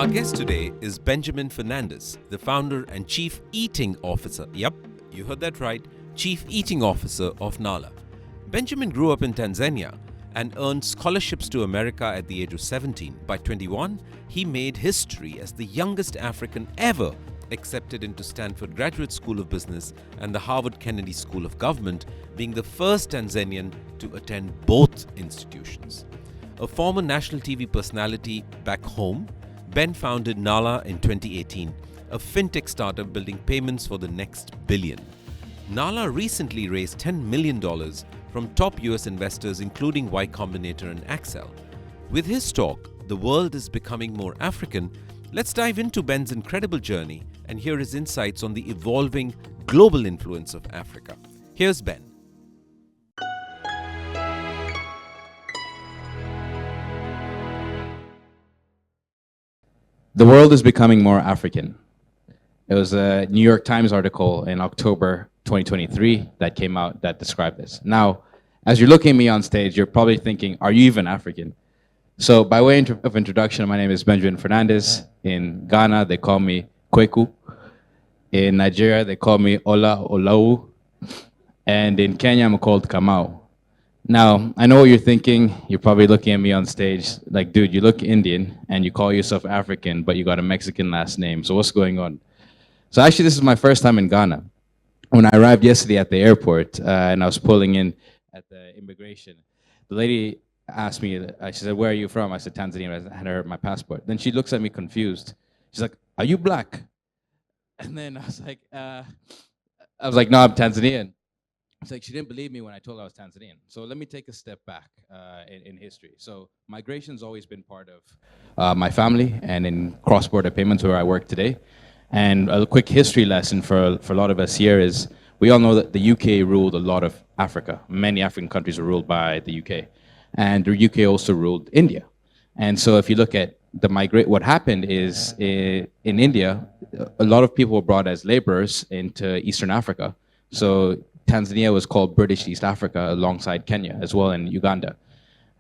Our guest today is Benjamin Fernandes, the founder and Chief Eating Officer. Yep, you heard that right. Chief Eating Officer of Nala. Benjamin grew up in Tanzania and earned scholarships to America at the age of 17. By 21, he made history as the youngest African ever accepted into Stanford Graduate School of Business and the Harvard Kennedy School of Government, being the first Tanzanian to attend both institutions. A former national TV personality back home, Ben founded Nala in 2018, a fintech startup building payments for the next billion. Nala recently raised $10 million from top US investors including Y-Combinator and Accel. With his talk, The World is Becoming More African, let's dive into Ben's incredible journey and hear his insights on the evolving global influence of Africa. Here's Ben. The world is becoming more African. It was a New York Times article in October 2023 that came out that described this. Now, as you're looking at me on stage, you're probably thinking, are you even African? So by way of introduction, my name is Benjamin Fernandes. In Ghana, they call me Kweku. In Nigeria, they call me Ola Olau. And in Kenya, I'm called Kamau. Now, I know what you're thinking. You're probably looking at me on stage like, dude, you look Indian and you call yourself African, but you got a Mexican last name. So what's going on? So actually, this is my first time in Ghana. When I arrived yesterday at the airport and I was pulling in at the immigration, the lady asked me, she said, where are you from? I said, Tanzania. I had her my passport. Then she looks at me confused. She's like, are you black? And then I was like, no, I'm Tanzanian. It's like she didn't believe me when I told her I was Tanzanian. So let me take a step back in history. So migration's always been part of my family and in cross-border payments where I work today. And a quick history lesson for a lot of us here is we all know that the UK ruled a lot of Africa. Many African countries were ruled by the UK. And the UK also ruled India. And so if you look at what happened is in India, a lot of people were brought as laborers into Eastern Africa. So Tanzania was called British East Africa alongside Kenya as well and Uganda.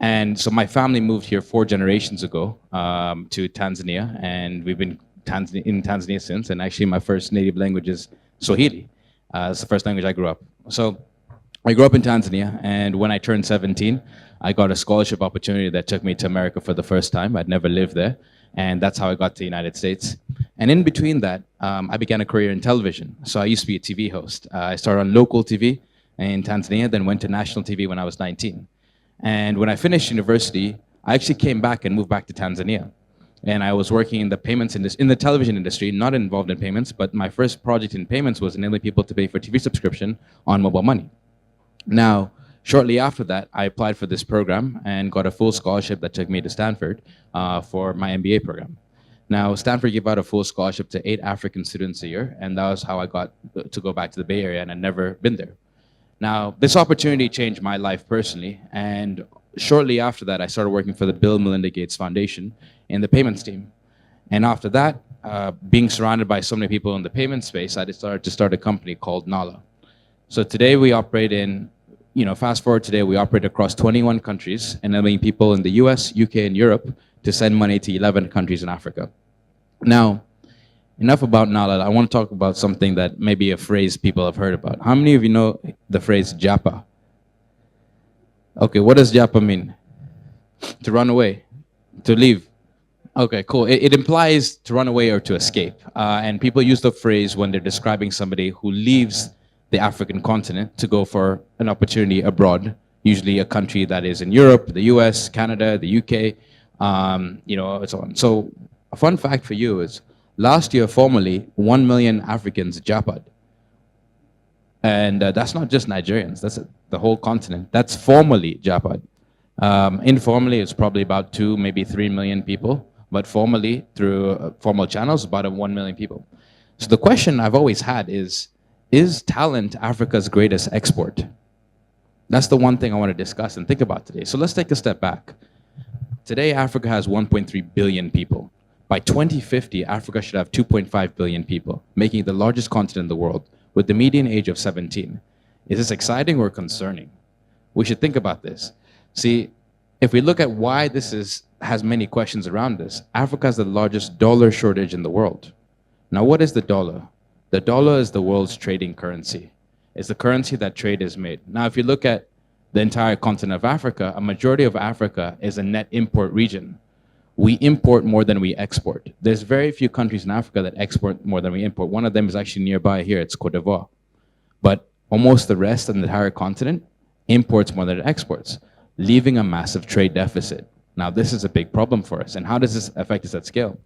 And so my family moved here 4 generations ago to Tanzania, and we've been in Tanzania since, and actually my first native language is Swahili. It's the first language I grew up. So I grew up in Tanzania, and when I turned 17, I got a scholarship opportunity that took me to America for the first time. I'd never lived there, and that's how I got to the United States. And in between that, I began a career in television. So I used to be a TV host. I started on local TV in Tanzania, then went to national TV when I was 19. And when I finished university, I actually came back and moved back to Tanzania. And I was working in the payments industry, in the television industry, not involved in payments, but my first project in payments was enabling people to pay for TV subscription on mobile money. Now, shortly after that, I applied for this program and got a full scholarship that took me to Stanford for my MBA program. Now, Stanford gave out a full scholarship to 8 African students a year, and that was how I got to go back to the Bay Area, and I'd never been there. Now, this opportunity changed my life personally, and shortly after that, I started working for the Bill and Melinda Gates Foundation in the payments team. And after that, being surrounded by so many people in the payment space, I decided to start a company called Nala. So today we operate in, fast forward today, we operate across 21 countries, enabling people in the US, UK, and Europe to send money to 11 countries in Africa. Now, enough about Nala. I want to talk about something that may be a phrase people have heard about. How many of you know the phrase japa? Okay, what does japa mean? To run away, to leave. Okay, cool. It implies to run away or to escape. And people use the phrase when they're describing somebody who leaves the African continent to go for an opportunity abroad, usually a country that is in Europe, the US, Canada, the UK, and so on. So a fun fact for you is last year, formally, 1 million Africans japad. And that's not just Nigerians, that's the whole continent. That's formally japad. Informally, it's probably about 2, maybe 3 million people, but formally, through formal channels, about 1 million people. So the question I've always had is talent Africa's greatest export? That's the one thing I want to discuss and think about today. So let's take a step back. Today, Africa has 1.3 billion people. By 2050, Africa should have 2.5 billion people, making it the largest continent in the world, with the median age of 17. Is this exciting or concerning? We should think about this. See, if we look at why this is has many questions around this. Africa has the largest dollar shortage in the world. Now, what is the dollar? The dollar is the world's trading currency. It's the currency that trade is made. Now, if you look at the entire continent of Africa, a majority of Africa is a net import region. We import more than we export. There's very few countries in Africa that export more than we import. One of them is actually nearby here, it's Cote d'Ivoire. But almost the rest of the entire continent imports more than it exports, leaving a massive trade deficit. Now, this is a big problem for us. And how does this affect us at scale?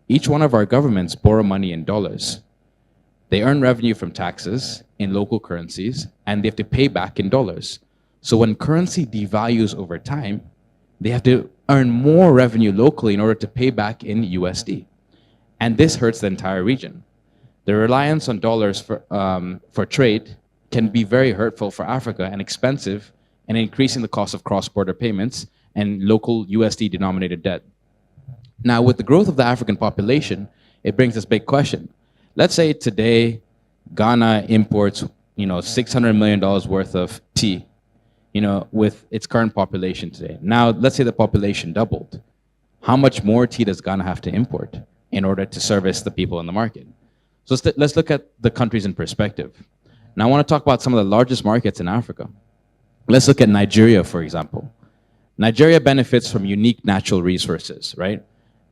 Each one of our governments borrow money in dollars. They earn revenue from taxes in local currencies, and they have to pay back in dollars. So when currency devalues over time, they have to earn more revenue locally in order to pay back in USD. And this hurts the entire region. The reliance on dollars for trade can be very hurtful for Africa and expensive, and increasing the cost of cross-border payments and local USD denominated debt. Now, with the growth of the African population, it brings this big question. Let's say today, Ghana imports, $600 million worth of tea, with its current population today. Now, let's say the population doubled. How much more tea does Ghana have to import in order to service the people in the market? So let's look at the countries in perspective. Now, I want to talk about some of the largest markets in Africa. Let's look at Nigeria, for example. Nigeria benefits from unique natural resources, right?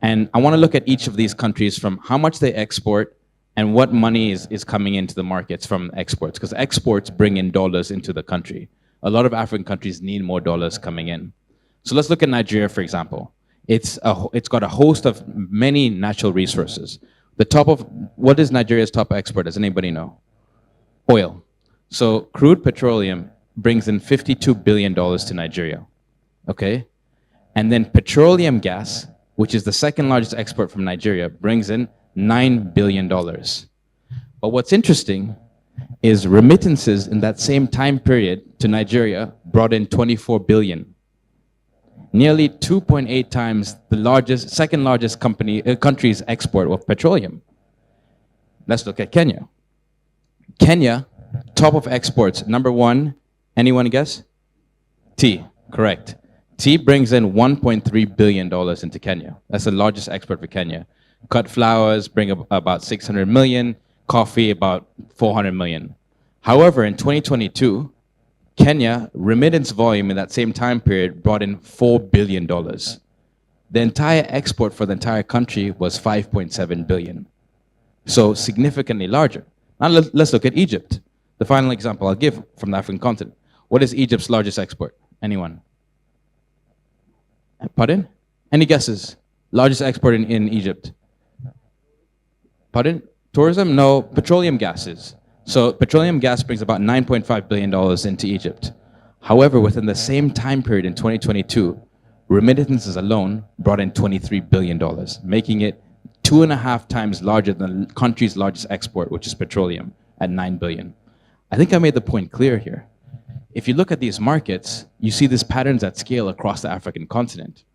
And I want to look at each of these countries from how much they export and what money is coming into the markets from exports, because exports bring in dollars into the country. A lot of African countries need more dollars coming in. So let's look at Nigeria, for example. It's got a host of many natural resources. What is Nigeria's top export? Does anybody know? Oil. So crude petroleum brings in $52 billion to Nigeria, okay? And then petroleum gas, which is the second largest export from Nigeria, brings in $9 billion. But what's interesting is remittances in that same time period to Nigeria brought in 24 billion. Nearly 2.8 times the second largest country's export of petroleum. Let's look at Kenya. Kenya, top of exports, number one, anyone guess? Tea, correct. Tea brings in $1.3 billion into Kenya. That's the largest export for Kenya. Cut flowers bring about 600 million, coffee about 400 million. However, in 2022, Kenya remittance volume in that same time period brought in $4 billion. The entire export for the entire country was 5.7 billion. So significantly larger. Now let's look at Egypt. The final example I'll give from the African continent. What is Egypt's largest export? Anyone? Pardon? Any guesses? Largest export in Egypt? Pardon? Tourism? No, petroleum gases. So petroleum gas brings about $9.5 billion into Egypt. However, within the same time period in 2022, remittances alone brought in $23 billion, making it 2.5 times larger than the country's largest export, which is petroleum, at $9 billion. I think I made the point clear here. If you look at these markets, you see these patterns at scale across the African continent.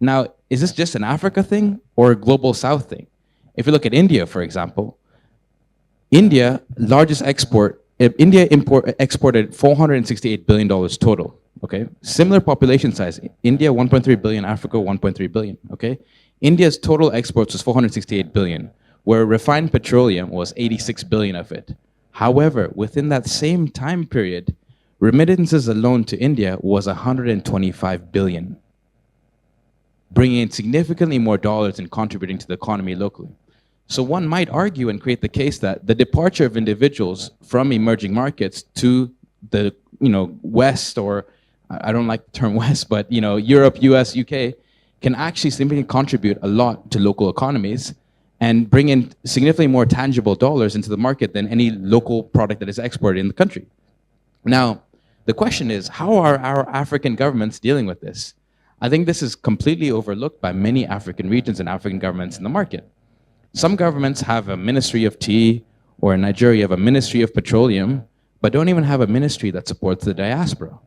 Now, is this just an Africa thing or a global South thing? If you look at India, for example, India exported $468 billion total, okay? Similar population size, India 1.3 billion, Africa 1.3 billion, okay? India's total exports was 468 billion, where refined petroleum was 86 billion of it. However, within that same time period, remittances alone to India was 125 billion, bringing in significantly more dollars and contributing to the economy locally. So one might argue and create the case that the departure of individuals from emerging markets to the West, or I don't like the term West, but Europe, US, UK, can actually significantly contribute a lot to local economies and bring in significantly more tangible dollars into the market than any local product that is exported in the country. Now, the question is, how are our African governments dealing with this? I think this is completely overlooked by many African regions and African governments in the market. Some governments have a ministry of tea, or in Nigeria have a ministry of petroleum, but don't even have a ministry that supports the diaspora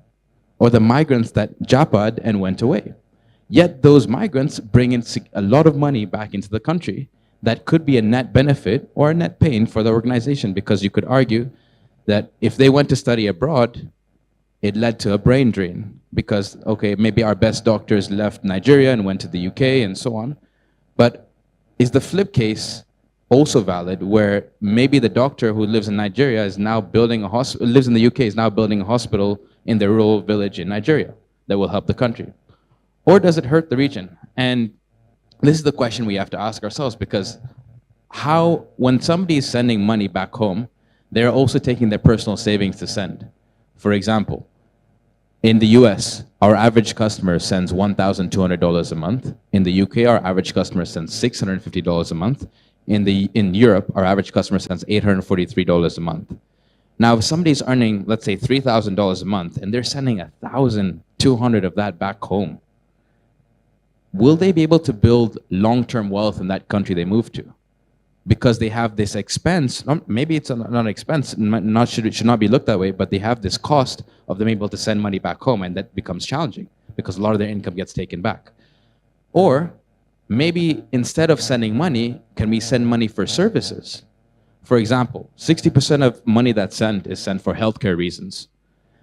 or the migrants that japad and went away. Yet those migrants bring in a lot of money back into the country that could be a net benefit or a net pain for the organization, because you could argue that if they went to study abroad, it led to a brain drain because, okay, maybe our best doctors left Nigeria and went to the UK and so on. But is the flip case also valid where maybe the doctor who lives in Nigeria is now building a hospital, lives in the UK, is now building a hospital in the rural village in Nigeria that will help the country? Or does it hurt the region? And this is the question we have to ask ourselves, because how, when somebody is sending money back home, they're also taking their personal savings to send. For example, in the US, our average customer sends $1,200 a month. In the UK, our average customer sends $650 a month. In Europe, our average customer sends $843 a month. Now, if somebody's earning, let's say, $3,000 a month, and they're sending $1,200 of that back home, will they be able to build long-term wealth in that country they move to? Because they have this expense, maybe it's not an expense, it should not be looked that way, but they have this cost of them able to send money back home, and that becomes challenging because a lot of their income gets taken back. Or maybe instead of sending money, can we send money for services? For example, 60% of money that's sent is sent for healthcare reasons.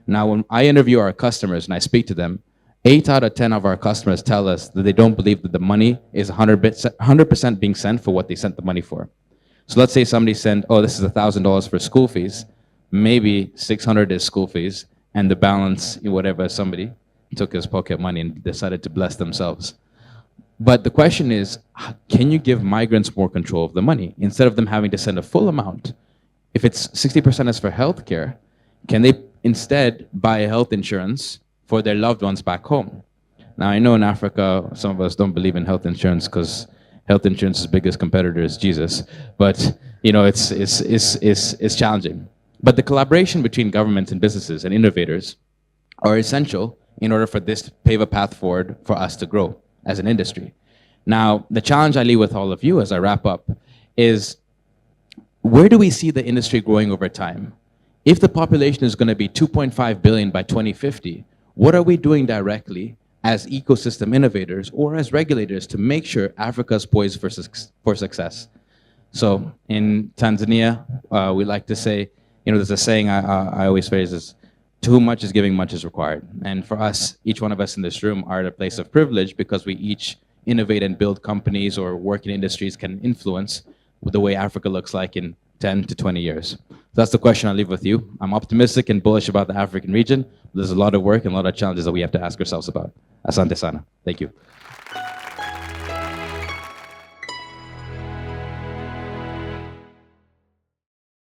Now, when I interview our customers and I speak to them, 8 out of 10 of our customers tell us that they don't believe that the money is 100% being sent for what they sent the money for. So let's say somebody sent, oh, this is $1,000 for school fees. Maybe 600 is school fees, and the balance, whatever, somebody took his pocket money and decided to bless themselves. But the question is, can you give migrants more control of the money? Instead of them having to send a full amount, if it's 60% is for healthcare, can they instead buy health insurance for their loved ones back home? Now, I know in Africa, some of us don't believe in health insurance because health insurance's biggest competitor is Jesus. But it's challenging. But the collaboration between governments and businesses and innovators are essential in order for this to pave a path forward for us to grow as an industry. Now, the challenge I leave with all of you as I wrap up is, where do we see the industry growing over time? If the population is going to be 2.5 billion by 2050, what are we doing directly as ecosystem innovators or as regulators to make sure Africa is poised for success? So in Tanzania, we like to say, there's a saying I always phrase is, to whom much is giving, much is required. And for us, each one of us in this room are at a place of privilege because we each innovate and build companies or work in industries can influence the way Africa looks like in 10 to 20 years. So that's the question I'll leave with you. I'm optimistic and bullish about the African region. There's a lot of work and a lot of challenges that we have to ask ourselves about. Asante sana. Thank you.